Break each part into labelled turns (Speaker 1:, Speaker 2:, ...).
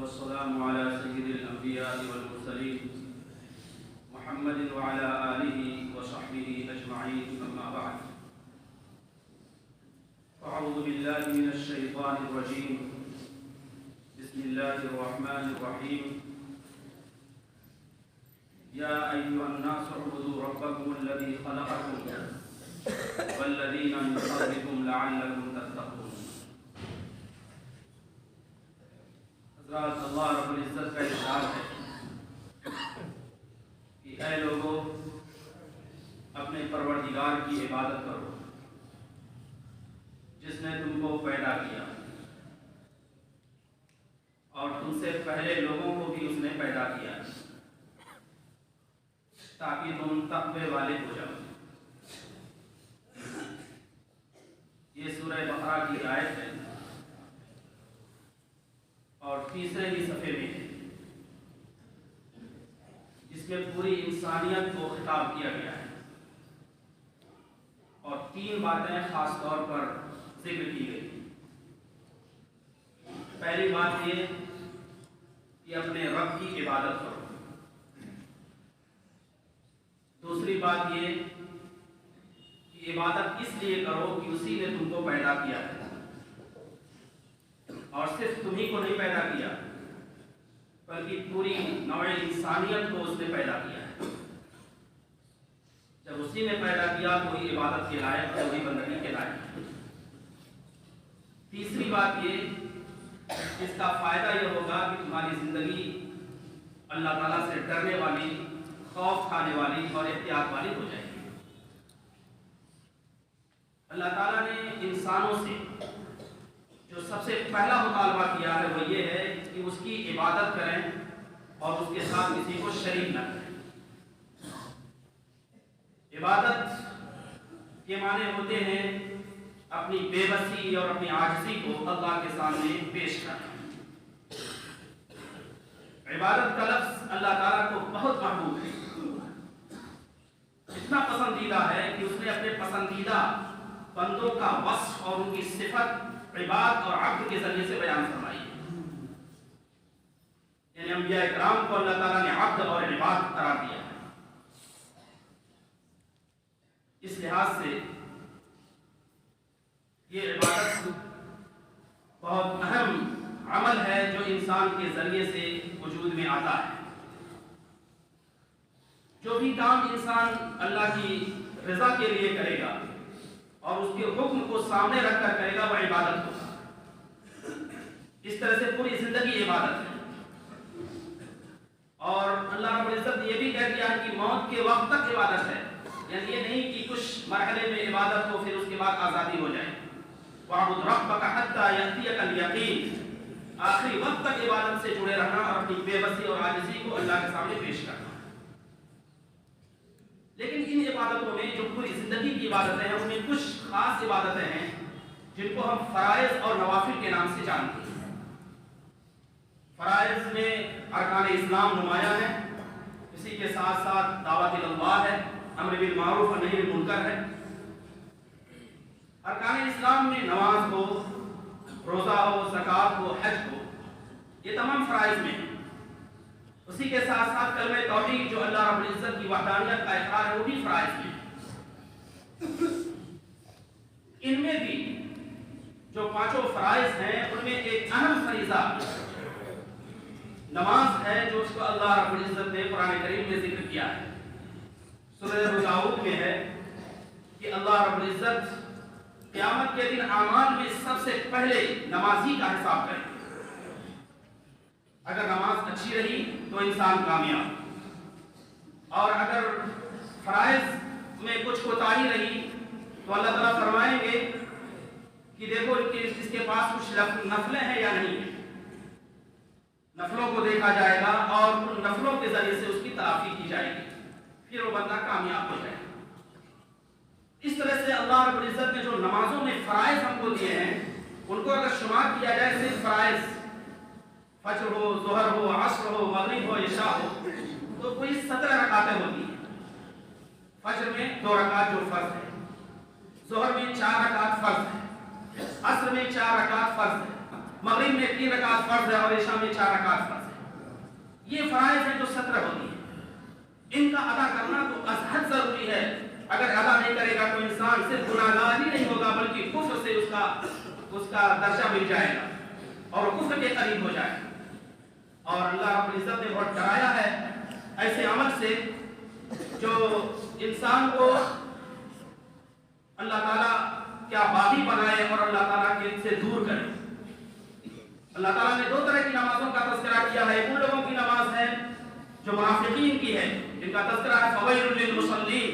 Speaker 1: والسلام على سيد الأنبياء والمرسلين محمد وعلى آله وصحبه أجمعين، أما بعد. أعوذ بالله من الشيطان الرجيم. بسم الله الرحمن الرحيم. يا أيها الناس اعبدوا ربكم الذي خلقكم والذين من قبلكم لعلكم تتقون. حضرات، اللہ رب العزت کا ارشاد ہے کہ اے لوگو اپنے پروردگار کی عبادت کرو جس نے تم کو پیدا کیا اور تم سے پہلے لوگوں کو بھی اس نے پیدا کیا تاکہ تم تقوی والے ہو جاؤ. یہ سورہ بقرہ کی آیت ہے اور تیسرے ہی صفحے میں ہے، جس میں پوری انسانیت کو خطاب کیا گیا ہے اور تین باتیں خاص طور پر ذکر کی گئی. پہلی بات یہ کہ اپنے رب کی عبادت کرو. دوسری بات یہ کہ عبادت اس لیے کرو کہ اسی نے تم کو پیدا کیا ہے اور صرف تمہیں کو نہیں پیدا کیا بلکہ پوری نوع انسانیت کو اس نے پیدا کیا ہے. جب اسی نے پیدا کیا کوئی عبادت کے لائق ہے، وہی بندگی کے لائق ہے. تیسری بات یہ، اس کا فائدہ یہ ہوگا کہ تمہاری زندگی اللہ تعالیٰ سے ڈرنے والی، خوف کھانے والی اور احتیاط والی ہو جائے گی. اللہ تعالیٰ نے انسانوں سے جو سب سے پہلا مطالبہ کیا ہے وہ یہ ہے کہ اس کی عبادت کریں اور اس کے ساتھ کسی کو شریک نہ کریں. عبادت کے معنی ہوتے ہیں اپنی بے بسی اور اپنی عاجزی کو اللہ کے سامنے پیش کرنا. عبادت کا لفظ اللہ تعالیٰ کو بہت محبوب ہے، اتنا پسندیدہ ہے کہ اس نے اپنے پسندیدہ بندوں کا وصف اور ان کی صفت عباد اور عبد کے ذریعے سے بیان فرمائی ہے. یعنی انبیاء اکرام کو اللہ تعالیٰ نے عبد اور عباد قرار دیا ہے. اس لحاظ سے یہ عبادت بہت اہم عمل ہے جو انسان کے ذریعے سے وجود میں آتا ہے. جو بھی کام انسان اللہ کی رضا کے لیے کرے گا اور اس کے حکم کو سامنے رکھ کر کرے گا وہ عبادت ہوگا. اس طرح سے پوری زندگی عبادت ہے. اور اللہ رب العزت نے یہ بھی کہہ دیا ہے کہ موت کے وقت تک عبادت ہے. یعنی یہ نہیں کہ کچھ مرحلے میں عبادت ہو پھر اس کے بعد آزادی ہو جائے. وَاعْبُدْ رَبَّكَ حَتَّى يَأْتِيَكَ الْيَقِينُ. آخری وقت تک عبادت سے جڑے رہنا اور اپنی بے بسی اور عاجزی کو اللہ کے سامنے پیش کرنا. لیکن ان عبادتوں میں جو پوری زندگی کی عبادتیں ہیں ان میں کچھ خاص عبادتیں ہیں جن کو ہم فرائض اور نوافل کے نام سے جانتے ہیں. فرائض میں ارکان اسلام نمایاں ہیں، اسی کے ساتھ ساتھ دعوت اللہ ہے، امر بالمعروف اور نہی عن المنکر ہے. ارکان اسلام میں نماز ہو، روزہ ہو، زکوٰۃ ہو، حج ہو، یہ تمام فرائض میں ہیں. اسی کے ساتھ ساتھ کلمہ توحید جو اللہ رب العزت کی وحدانیت کا اقرار ہے وہ بھی فرائض میں ہے. ان میں بھی جو پانچوں فرائض ہیں ان میں ایک اہم فریضہ نماز ہے جو اس کو اللہ رب العزت نے قرآن کریم میں ذکر کیا ہے. سورہ داؤد میں ہے کہ اللہ رب العزت قیامت کے دن اعمال میں سب سے پہلے نمازی کا حساب کرے. اگر نماز اچھی رہی تو انسان کامیاب، اور اگر فرائض میں کچھ کوتاہی رہی تو اللہ تعالیٰ فرمائیں گے کہ دیکھو کہ اس کے پاس کچھ نفلیں ہیں یا نہیں ہیں. نفلوں کو دیکھا جائے گا اور ان نفلوں کے ذریعے سے اس کی تلافی کی جائے گی، پھر وہ بندہ کامیاب ہو جائے گا. اس طرح سے اللہ رب العزت نے جو نمازوں میں فرائض ہم کو دیے ہیں ان کو اگر شمار کیا جائے صرف فرائض فجر ہو، ظہر ہو، عصر ہو، مغرب ہو، عشاء ہو تو کوئی 17 رکعتیں ہوتی ہیں. فجر میں 2 رکعت جو فرض ہے، ظہر میں 4 رکعت فرض ہے، عصر میں 4 رکعت فرض ہے، मगरिब में 3 रकात फर्ज है और इशा में 4 रकात फर्ज है। ये फराइज हैं जो 17 होती है। इनका अदा करना तो अज़हद जरूरी है। अगर अदा नहीं करेगा तो इंसान सिर्फ गुनाहगार ही नहीं होगा बल्कि कुफ्र से उसका दर्जा मिल जाएगा और कुफ्र के करीब हो जाएगा। और अल्लाह रब्बुल इज्जत ने बहुत डराया है ऐसे अमल से जो इंसान को अल्लाह ताला क्या बागी बनाए और अल्लाह ताला के से दूर करे। अल्लाह ताला ने 2 तरह की नमाजों का तज़किरा किया है। उन लोगों की नमाज है जो मुनाफिकीन की है, जिनका तज़किरा है फ़वैलुल लिल मुसल्लीन।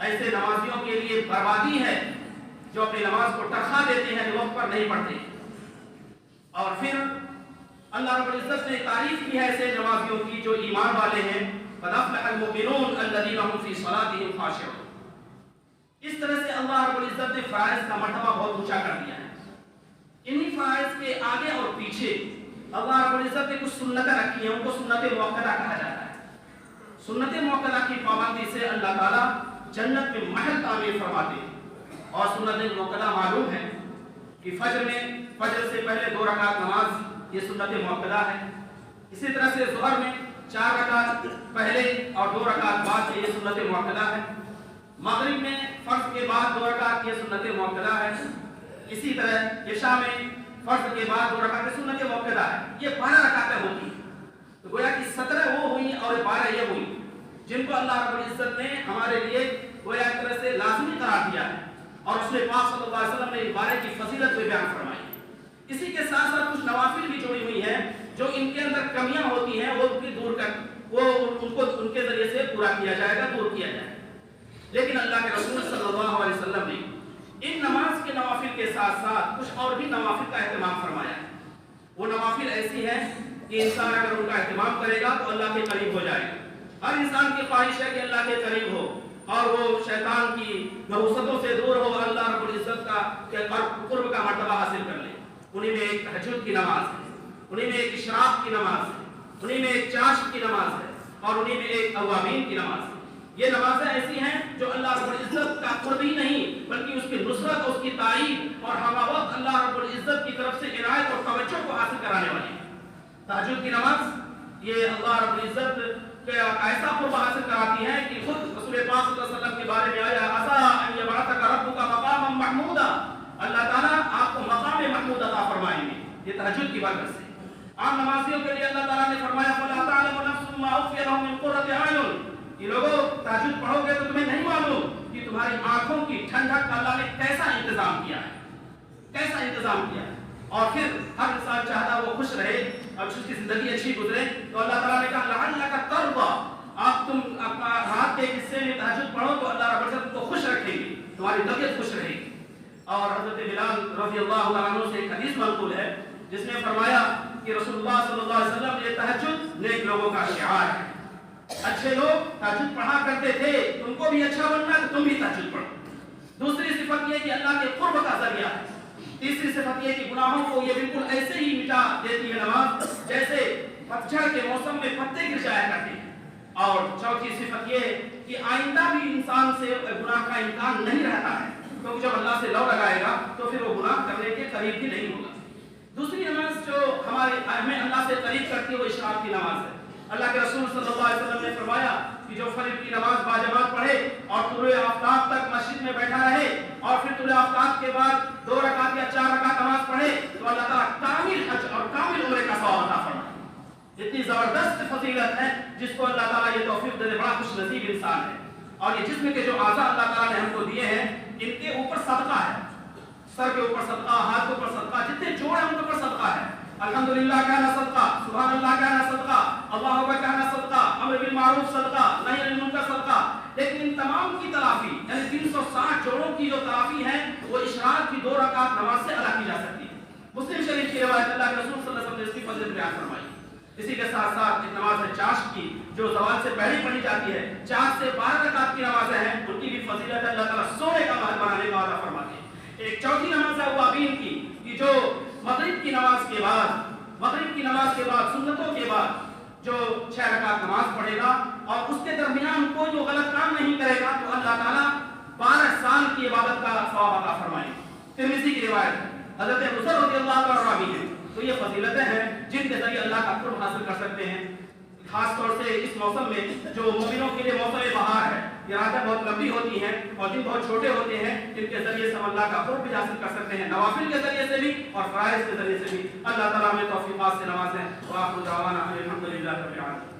Speaker 1: ऐसे नमाजियों के लिए बर्बादी है जो अपनी नमाज को टरखा देते हैं, वक्त पर नहीं पढ़ते। और फिर अल्लाह रब्बुल इज्जत ने तारीफ की है ऐसे नमाजियों की जो ईमान वाले हैं, क़द अफ़लहल मुमिनून अल्लज़ीना हुम फ़ी सलातिहिम ख़ाशिऊन। इस तरह से अल्लाह रब्बुल इज्जत ने फराइज का मर्तबा बहुत ऊंचा कर दिया है। इन्हीं फराइज के आगे और पीछे अल्लाह रब्बुल इज्जत ने कुछ सुन्नतें रखी हैं, उनको सुन्नत मुअक्कदा कहा जाता है। सुन्नत मुअक्कदा की पाबंदी से अल्लाह ताला जन्नत में महल तामीर फरमाते हैं। और सुन्नत मुअक्कदा मालूम है कि फजर से पहले 2 रकात नमाज, ये सुन्नत मुअक्कदा है। इसी तरह से ज़ुहर में 4 रकात पहले और 2 रकात बाद, ये सुन्नत मुअक्कदा है। मगरिब में फर्ज के बाद 2 रकात, ये सुन्नत मुअक्कदा है। इसी तरह इशा में फर्ज के बाद 2 रकात सुन्नत मुअक्कदा है। ये 12 रकातें होती हैं। तो गोया कि 17 वो हुई और 12 ये हुई जिनको अल्लाह रब्बुल इज्जत ने हमारे लिए गोया एक तरह से लाज़मी करार दिया है। और उसने पाक सल्लल्लाहु अलैहि वसल्लम ने इस बारे की फजीलत भी बयान फरमाई। इसी के साथ साथ कुछ नवाफिल भी जुड़ी हुई हैं जो इनके अंदर कमियां होती हैं, वो उनको उनके जरिए से पूरा किया जाएगा, दूर किया जाएगा। लेकिन अल्लाह के रसूल सल्लल्लाहु अलैहि वसल्लम ने इन नमाज के नवाफिल के साथ साथ कुछ और भी नवाफिल का एहतमाम फरमाया है। वो नवाफिल ऐसी है कि इंसान अगर उनका एहतमाम करेगा तो अल्लाह के करीब हो जाएगा। हर इंसान की ख्वाहिश है कि अल्लाह के करीब हो और वो शैतान की नहुसतों से दूर हो, अल्लाह रब्बुल इज्जत का कुर्ब का मर्तबा हासिल कर ले। उन्हीं में एक तहज्जुद की नमाज है, उन्हीं में एक इशराक की नमाज है, उन्हीं में एक चाश की नमाज है और उन्हीं में एक अवामीन की नमाज है। ये नमाजें ऐसी हैं जो अल्लाह रब्बुल इज्जत का कुर्ब ही नहीं बल्कि उसकी नुसरत, उसकी तारीफ और हर वक्त अल्लाह रब्बुल इज्जत की तरफ से इनायत और तवज्जो को हासिल कराने वाली है। तहज्जुद की नमाज ये अल्लाह रब्बुल इज्जत ऐसा कुर्ब हासिल कराती है कि खुद रसूल पाक सल्लल्लाहु अलैहि वसल्लम के बारे में आया, असा अन यबअतका रब्बुका मकामम महमूदा, अल्लाह ताला आपको मकाम महमूद अता फरमाएंगे। ये तहज्जुद की बरकत से आम नमाजियों के लिए अल्लाह ताला ने फरमाया, फला तअलमु नफ्सुम मा उख्फिया लहुम मिन कुर्रति अयुन, कि लोगों तहज्जुद पढ़ोगे तो तुम्हें नहीं मालूम कि तुम्हारी आंखों की ठंडक का अल्लाह ने कैसा इंतजाम किया है, कैसा इंतजाम किया है। और फिर हर इंसान चाहता वो खुश रहे और उसकी जिंदगी अच्छी गुजरे, तो अल्लाह ताला ने कहा लअल्लका तर्दा, आप तुम अपना रात के हिस्से में तहज्जुद पढ़ो तो अल्लाह रब्बुल इज्जत तुमको खुश रखेगी, तुम्हारी तबीयत खुश रहेगी। और हज़रत बिलाल रज़ियल्लाहु तआला अन्हु से एक हदीस मंक़ूल है जिसमें फरमाया कि रसूलुल्लाह सल्लल्लाहु अलैहि वसल्लम, ये तहज्जुद नेक लोगों का शिआर है। अच्छे लोग तहज्जुद पढ़ा करते थे, तुमको भी अच्छा बनना तो तुम भी तहज्जुद पढ़ो। दूसरी सिफत ये कि अल्लाह के कुर्ब का जरिया है। तीसरी सिफत ये कि गुनाहों को ये बिल्कुल ऐसे ही मिटा देती है नमाज जैसे पतझड़ के मौसम में पत्ते गिर जाया करते हैं। और चौथी सिफत ये कि आइंदा भी इंसान से गुनाह का इम्कान नहीं रहता है, क्योंकि जब अल्लाह से लौ लगाएगा तो फिर वो गुनाह करने के करीब भी नहीं होगा। दूसरी नमाज जो हमें अल्लाह से करीब करती है वो इशराक की नमाज है। अल्लाह के रसूल सल्लल्लाहु अलैहि वसल्लम ने फरमाया कि जो फजर की नमाज बाजमात पढ़े और तुलुए आफताब तक मस्जिद में बैठा रहे और फिर तुलुए आफताब के बाद 2 रकात या 4 रकात नमाज पढ़े तो अल्लाह ताला कामिल हज और कामिल उम्रे का सवाब अता फरमाए। इतनी जबरदस्त फजीलत है जिसको अल्लाह ताला ये तौफीक दे, बड़ा खुश नसीब इंसान है। और ये जिस्म के जो आज़ा अल्लाह ताला ने हमको दिए हैं इनके ऊपर सदका है, सर के ऊपर सदका, हाथ के ऊपर सदका, जितने जोड़ हैं उनके ऊपर सदका है। अल्हम्दुलिल्लाह का ना सदका, सुभान अल्लाह का ना सदका, अल्लाहु अकबर का ना सदका, अम्र बिल मारूफ सदका, नही अनिल मुनकर सदका। लेकिन इन तमाम की तलाफी यानी 360 जोड़ों की जो तलाफी है वो इशराक की 2 रकात नमाज से अदा की जा सकती है। मुस्लिम शरीफ की रिवायत अल्लाह के रसूल सल्लल्लाहु अलैहि वसल्लम ने इसकी फजीलत बयान फरमाई। इसी के साथ साथ एक नमाज है चाश की जो ज़वाल से पहले पढ़ी जाती है। 4 से 12 रकात की नमाजें हैं, उनकी भी फजीलत अल्लाह ताला सोने का महल बनाने का वादा फरमाते हैं। एक चौथी नमाज है अवाबीन की जो मगरिब की नमाज के बाद सुन्नतों के बाद जो 6 रकात नमाज पढ़ेगा और उसके दरमियान कोई जो गलत काम नहीं करेगा तो अल्लाह ताला 12 साल की इबादत का सवाब अता फरमाएंगे। तिर्मिज़ी की रिवायत है, हज़रत अबू ज़र रज़ियल्लाहु अन्हु है تو یہ فضیلتیں ہیں جن کے ذریعے اللہ کا قرب حاصل کر سکتے ہیں. خاص طور سے اس موسم میں جو مومنوں کے لیے موسم بہار ہے، یہ راتیں بہت لمبی ہوتی ہیں اور دن بہت چھوٹے ہوتے ہیں، جن کے ذریعے سے ہم اللہ کا قرب بھی حاصل کر سکتے ہیں، نوافل کے ذریعے سے بھی اور فرائض کے ذریعے سے بھی. اللہ تعالیٰ ہمیں توفیقات سے نوازیں. وآخر دعوانا الحمد للہ رب العالمین.